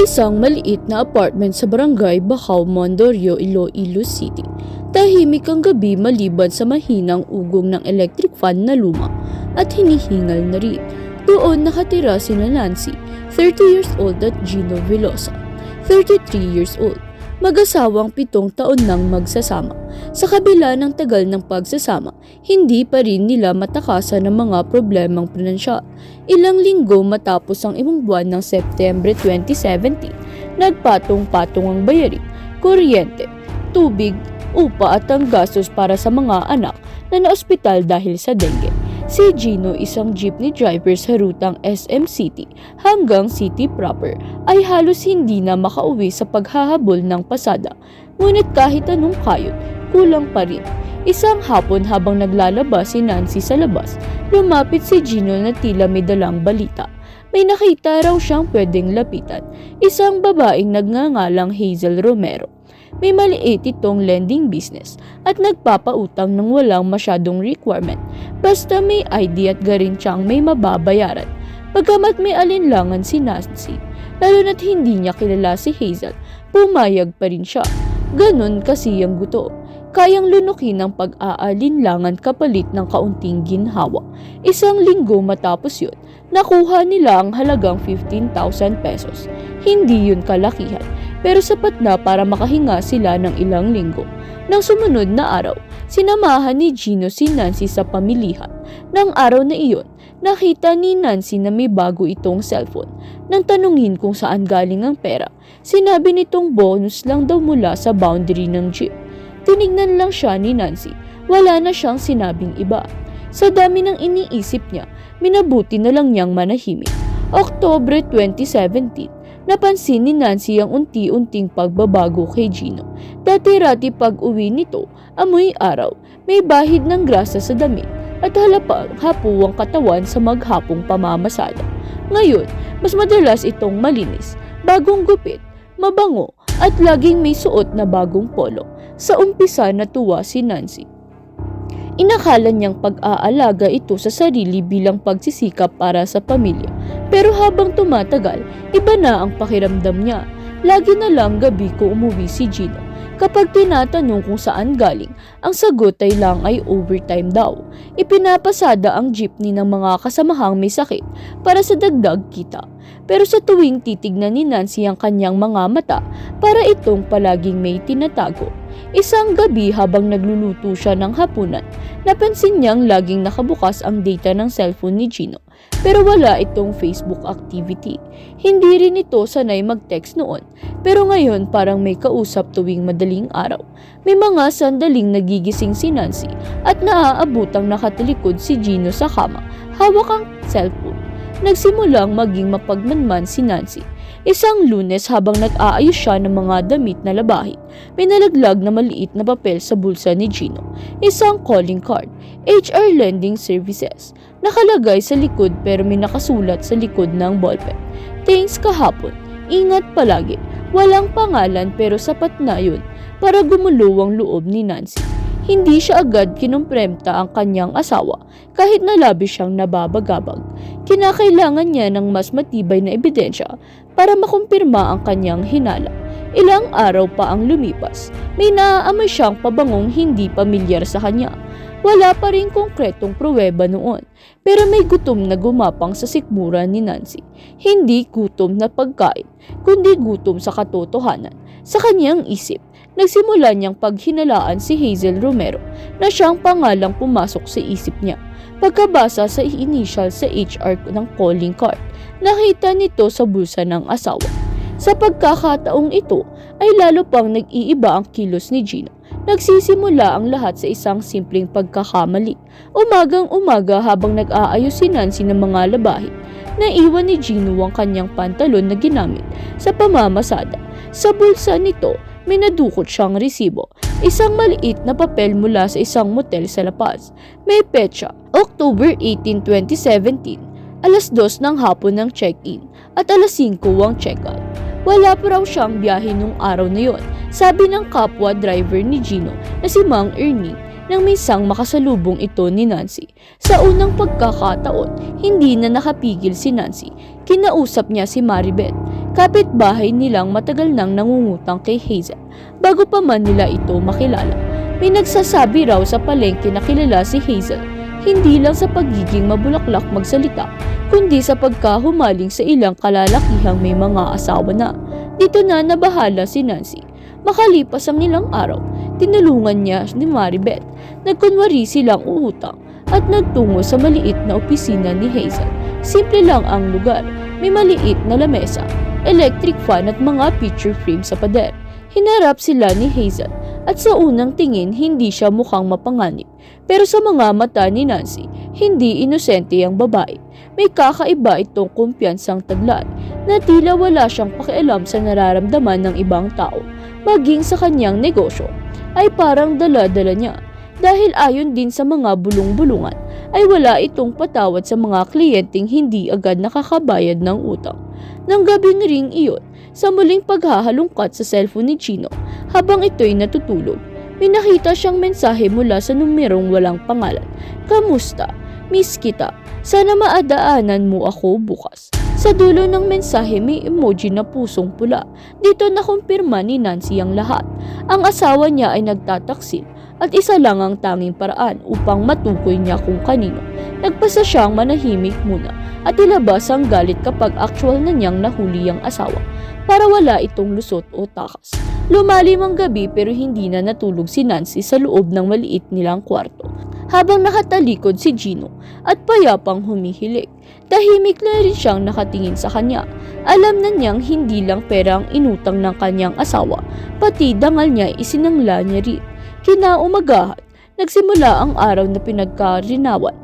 isang maliit na apartment sa barangay Bacau, Mondorio, Iloilo City. Tahimik ang gabi maliban sa mahinang ugong ng electric fan na luma at hinihingal na rin. Doon nakatira sina Nancy, 30 years old at Gino Velosa, 33 years old. Mag-asawang 7 taon nang magsasama. Sa kabila ng tagal ng pagsasama, hindi pa rin nila matakasan ng mga problemang pinansyal. Ilang linggo matapos ang imong buwan ng Setyembre 2017, nagpatong-patong ang bayarin, kuryente, tubig, upa at ang gastos para sa mga anak na naospital dahil sa dengue. Si Gino, isang jeepney driver sa rutang SM City hanggang City proper, ay halos hindi na makauwi sa paghahabol ng pasada. Ngunit kahit anong kayod, kulang pa rin. Isang hapon habang naglalabas si Nancy sa labas, lumapit si Gino na tila may dalang balita. May nakita raw siyang pwedeng lapitan, isang babaeng nagngangalang Hazel Romero. May maliit itong lending business at nagpapautang ng walang masyadong requirement basta may ID at garantyang may mababayaran. Pagkamat may alinlangan si Nancy, lalo na't hindi niya kilala si Hazel, pumayag pa rin siya. Ganon kasi ang guto. Kayang lunukin ang pag-aalinlangan kapalit ng kaunting ginhawa. Isang linggo matapos yun, nakuha nila ang halagang 15,000 pesos. Hindi yun kalakihan, pero sapat na para makahinga sila ng ilang linggo. Nang sumunod na araw, sinamahan ni Gino si Nancy sa pamilihan. Nang araw na iyon, nakita ni Nancy na may bago itong cellphone. Nang tanungin kung saan galing ang pera, sinabi nitong bonus lang daw mula sa boundary ng jeep. Tinignan lang siya ni Nancy, wala na siyang sinabing iba. Sa dami ng iniisip niya, minabuti na lang niyang manahimik. Oktubre 2017, napansin ni Nancy ang unti-unting pagbabago kay Gino. Dati-rati pag-uwi nito, amoy araw, may bahid ng grasa sa damit at halapang hapuang katawan sa maghapong pamamasada. Ngayon, mas madalas itong malinis, bagong gupit, mabango at laging may suot na bagong polo. Sa umpisa natuwa si Nancy. Inakala niyang pag-aalaga ito sa sarili bilang pagsisikap para sa pamilya. Pero habang tumatagal, iba na ang pakiramdam niya. Lagi na lang gabi ko umuwi si Gino. Kapag tinatanong kung saan galing, ang sagot ay lang ay overtime daw. Ipinapasada ang jeepney ng mga kasamahang may sakit para sa dagdag kita. Pero sa tuwing titignan ni Nancy ang kanyang mga mata, para itong palaging may tinatago. Isang gabi habang nagluluto siya ng hapunan, napansin niyang laging nakabukas ang data ng cellphone ni Gino, pero wala itong Facebook activity. Hindi rin ito sanay mag-text noon, pero ngayon parang may kausap tuwing madaling araw. May mga sandaling nagigising si Nancy at naaabutang nakatalikod si Gino sa kama, hawak ang cellphone. Nagsimulang maging mapagmanman si Nancy. Isang Lunes habang nag-aayos siya ng mga damit na labahin, may nalaglag na maliit na papel sa bulsa ni Gino. Isang calling card, HR Lending Services. Nakalagay sa likod pero may nakasulat sa likod ng ballpen. Thanks kahapon, ingat palagi. Walang pangalan pero sapat na yun para gumulo ang loob ni Nancy. Hindi siya agad kinumpremta ang kanyang asawa kahit nalabis siyang nababagabag. Kinakailangan niya ng mas matibay na ebidensya para makumpirma ang kanyang hinala. Ilang araw pa ang lumipas, may naaamoy siyang pabangong hindi pamilyar sa kanya. Wala pa rin konkretong pruweba noon, pero may gutom na gumapang sa sikmura ni Nancy. Hindi gutom na pagkain, kundi gutom sa katotohanan. Sa kanyang isip, nagsimula niyang paghinalaan si Hazel Romero na siyang pangalang pumasok sa isip niya. Pagkabasa sa initial sa HR ng calling card, nakita nito sa bulsa ng asawa. Sa pagkakataong ito ay lalo pang nag-iiba ang kilos ni Gino. Nagsisimula ang lahat sa isang simpleng pagkakamali. Umagang-umaga habang nag-aayos si Nancy ng mga labahin, naiwan ni Gino ang kanyang pantalon na ginamit sa pamamasada. Sa bulsa nito, may nadukot siyang resibo, isang maliit na papel mula sa isang motel sa La Paz. May petsa, October 18, 2017, alas 2 ng hapon ng check-in at alas 5 ang check-out. Wala pa raw siyang biyahe nung araw na yon, sabi ng kapwa driver ni Gino na si Mang Ernie nang minsang makasalubong ito ni Nancy. Sa unang pagkakataon, hindi na nakapigil si Nancy. Kinausap niya si Maribeth, kapitbahay nilang matagal nang nangungutang kay Hazel bago pa man nila ito makilala. May nagsasabi raw sa palengke na kilala si Hazel, hindi lang sa pagiging mabulaklak magsalita, kundi sa pagkahumaling sa ilang kalalakihang may mga asawa na. Dito na nabahala si Nancy. Makalipas ang ilang araw, tinulungan niya ni Maribeth. Nagkunwari silang uutang at nagtungo sa maliit na opisina ni Hazel. Simple lang ang lugar, may maliit na lamesa, electric fan at mga picture frame sa pader. Hinarap sila ni Hazel at sa unang tingin hindi siya mukhang mapanganib. Pero sa mga mata ni Nancy, hindi inosente ang babae. May kakaiba itong kumpiyansang taglay na tila wala siyang pakialam sa nararamdaman ng ibang tao. Maging sa kanyang negosyo ay parang dala-dala niya. Dahil ayon din sa mga bulong-bulungan ay wala itong patawad sa mga kliyenteng hindi agad nakakabayad ng utang. Nang gabing ring iyon, sa muling paghahalungkat sa cellphone ni Chino habang ito'y natutulog, may nakita siyang mensahe mula sa numerong walang pangalan. Kamusta? Miss kita. Sana maadaanan mo ako bukas. Sa dulo ng mensahe may emoji na pusong pula. Dito nakumpirma ni Nancy ang lahat. Ang asawa niya ay nagtataksil at isa lang ang tanging paraan upang matukoy niya kung kanino. Nagpasa siyang manahimik muna at ilabas ang galit kapag actual na niyang nahuli ang asawa para wala itong lusot o takas. Lumalim ang gabi pero hindi na natulog si Nancy sa loob ng maliit nilang kwarto habang nakatalikod si Gino at payapang humihilik. Tahimik na rin siyang nakatingin sa kanya. Alam na niyang hindi lang pera ang inutang ng kanyang asawa, pati dangal niya isinangla niya rin. Kinaumagahan, nagsimula ang araw na pinagkarinawan.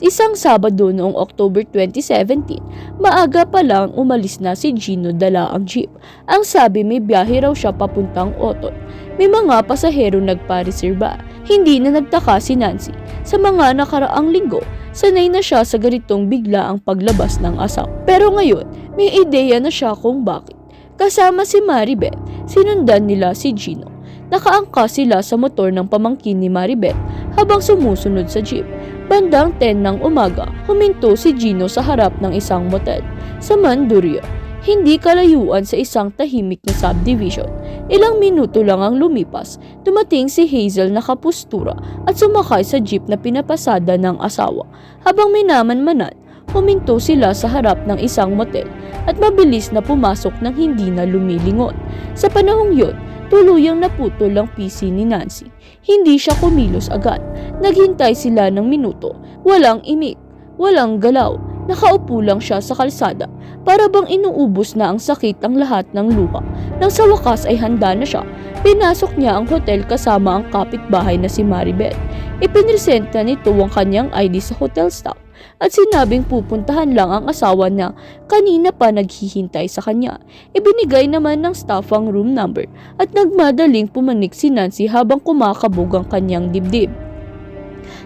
Isang Sabado noong October 2017, maaga pa lang umalis na si Gino dala ang jeep. Ang sabi may biyahe raw siya papuntang Oton. May mga pasahero nagpareserba. Hindi na nagtaka si Nancy. Sa mga nakaraang linggo, sanay na siya sa ganitong bigla ang paglabas ng asawa. Pero ngayon, may ideya na siya kung bakit. Kasama si Maribeth, sinundan nila si Gino. Nakaangka sila sa motor ng pamangkin ni Maribeth habang sumusunod sa jeep. Bandang 10 ng umaga, huminto si Gino sa harap ng isang motel sa Mandurria. Hindi kalayuan sa isang tahimik na subdivision. Ilang minuto lang ang lumipas, dumating si Hazel na kapustura at sumakay sa jeep na pinapasada ng asawa. Habang minamanmanan, huminto sila sa harap ng isang motel at mabilis na pumasok ng hindi na lumilingon. Sa panahong yun, tuluyang naputol ang PC ni Nancy. Hindi siya kumilos agad. Naghintay sila ng minuto. Walang imik, walang galaw. Nakaupo lang siya sa kalsada. Para bang inuubos na ang sakit ang lahat ng luha. Nang sa wakas ay handa na siya, pinasok niya ang hotel kasama ang kapitbahay na si Maribeth. Ipinresenta nito ang kanyang ID sa hotel staff at sinabing pupuntahan lang ang asawa na kanina pa naghihintay sa kanya. Ibinigay naman ng staff ang room number at nagmadaling pumanik si Nancy habang kumakabog ang kanyang dibdib.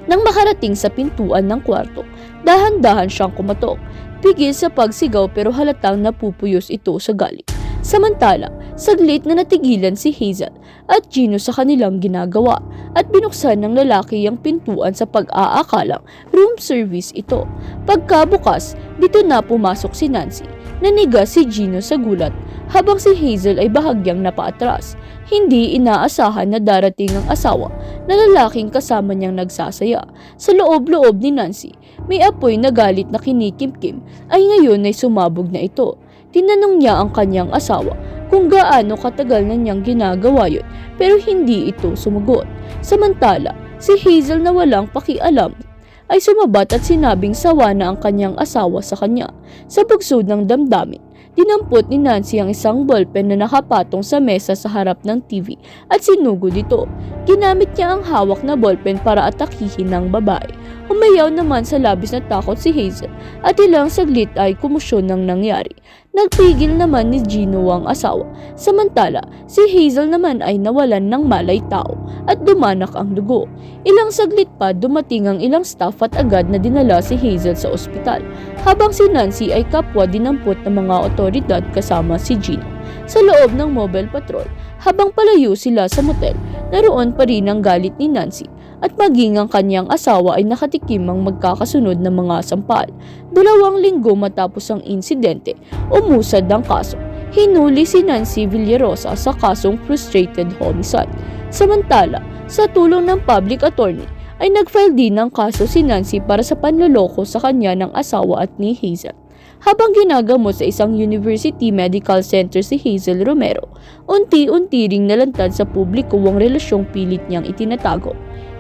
Nang makarating sa pintuan ng kwarto, dahan-dahan siyang kumatok. Pigil sa pagsigaw pero halatang napupuyos ito sa galit. Samantala, saglit na natigilan si Hazel at Gino sa kanilang ginagawa at binuksan ng lalaki ang pintuan sa pag-aakalang room service ito. Pagkabukas, dito na pumasok si Nancy. Naniga si Gino sa gulat habang si Hazel ay bahagyang napaatras. Hindi inaasahan na darating ang asawa na lalaking kasama niyang nagsasaya. Sa loob-loob ni Nancy, may apoy na galit na kinikimkim ay ngayon ay sumabog na ito. Tinanong niya ang kanyang asawa kung gaano katagal na niyang ginagawa yun pero hindi ito sumagot. Samantala, si Hazel na walang pakialam ay sumabat at sinabing sawa na ang kanyang asawa sa kanya. Sa bugsod ng damdamin, dinampot ni Nancy ang isang ballpen na nakapatong sa mesa sa harap ng TV at sinugod ito. Ginamit niya ang hawak na ballpen para atakihin ng babae. Umayaw naman sa labis na takot si Hazel at ilang saglit ay kumusyon ng nangyari. Nagpigil naman ni Gino ang asawa. Samantala, si Hazel naman ay nawalan ng malay tao at dumanak ang dugo. Ilang saglit pa dumating ang ilang staff at agad na dinala si Hazel sa ospital, habang si Nancy ay kapwa dinampot ng mga otoridad kasama si Gino. Sa loob ng mobile patrol, habang palayo sila sa motel, naroon pa rin ang galit ni Nancy at maging ang kanyang asawa ay nakatikimang magkakasunod na mga sampal. 2 linggo matapos ang insidente, umusad ang kaso. Hinuli si Nancy Villarosa sa kasong frustrated homicide. Samantala, sa tulong ng public attorney, ay nag-file din ng kaso si Nancy para sa panloloko sa kanya ng asawa at ni Hazel. Habang ginagamot sa isang University Medical Center si Hazel Romero, unti-unti ring nalantad sa publiko ang relasyong pilit niyang itinatago.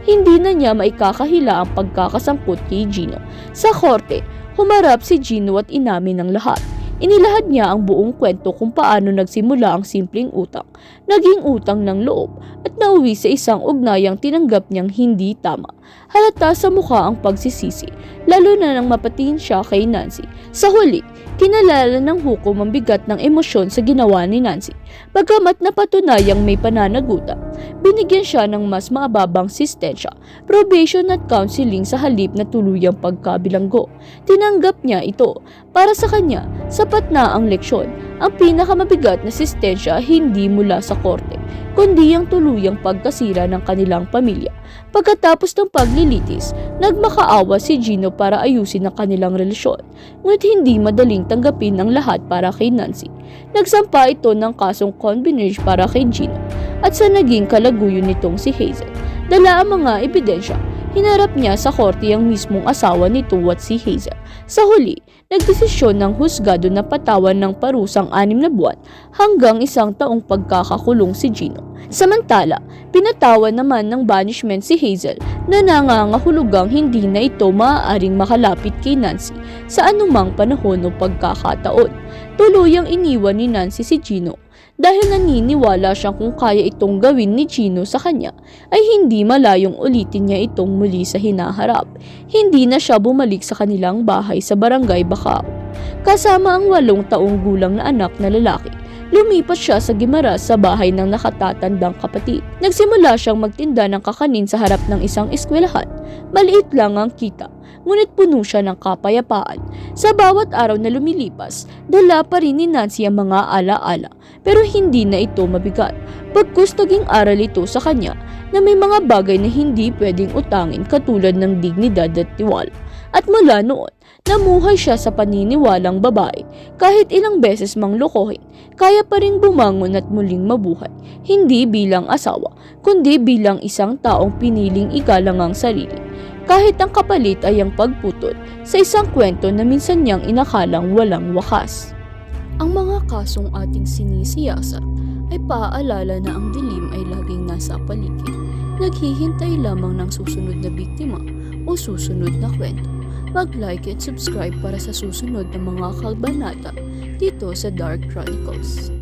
Hindi na niya maikakahila ang pagkakasangkot kay Gino. Sa korte, humarap si Gino at inamin ng lahat. Inilahad niya ang buong kwento kung paano nagsimula ang simpleng utang, naging utang ng loob, at nauwi sa isang ugnayang tinanggap niyang hindi tama. Halata sa mukha ang pagsisisi, lalo na nang mapatingin siya kay Nancy. Sa huli, kinalala ng hukom ang bigat ng emosyon sa ginawa ni Nancy. Bagamat napatunayang may pananagutan, binigyan siya ng mas mababang sistensya, probation at counseling sa halip na tuluyang pagkabilanggo. Tinanggap niya ito. Para sa kanya, sapat na ang leksyon. Ang pinakamabigat na sistensya hindi mula sa korte, kundi ang tuluyang pagkasira ng kanilang pamilya. Pagkatapos ng paglilitis, nagmakaawa si Gino para ayusin ang kanilang relasyon, ngunit hindi madaling tanggapin ang lahat para kay Nancy. Nagsampa ito ng kasong convenance para kay Gino at sa naging kalaguyo nitong si Hazel. Dala ang mga ebidensya, hinarap niya sa korte ang mismong asawa nito at si Hazel. Sa huli, nagdesisyon ng husgado na patawan ng parusang 6 na buwan hanggang 1 taong pagkakakulong si Gino. Samantala, pinatawan naman ng banishment si Hazel na nangangahulugang hindi na ito maaaring makalapit kay Nancy sa anumang panahon o pagkakataon. Tuluyang iniwan ni Nancy si Gino dahil naniniwala siyang kung kaya itong gawin ni Gino sa kanya ay hindi malayong ulitin niya itong muli sa hinaharap. Hindi na siya bumalik sa kanilang bahay sa Barangay Bacao. Kasama ang 8 taong gulang na anak na lalaki, lumipat siya sa Guimaras sa bahay ng nakatatandang kapatid. Nagsimula siyang magtinda ng kakanin sa harap ng isang eskwelahan. Maliit lang ang kita, ngunit puno siya ng kapayapaan. Sa bawat araw na lumilipas, dala pa rin ni Nancy ang mga alaala, pero hindi na ito mabigat. Pagkus naging aral ito sa kanya na may mga bagay na hindi pwedeng utangin katulad ng dignidad at tiwala. At mula noon, namuhay siya sa paniniwalang babae. Kahit ilang beses mang lokohin, kaya pa rin bumangon at muling mabuhay. Hindi bilang asawa, kundi bilang isang taong piniling igalang ang sarili. Kahit ang kapalit ay ang pagputol sa isang kwento na minsan niyang inakalang walang wakas. Ang mga kasong ating sinisiyasat ay paalala na ang dilim ay laging nasa paligid. Naghihintay lamang ng susunod na biktima o susunod na kwento. Mag-like at subscribe para sa susunod na mga kabanata dito sa Dark Chronicles.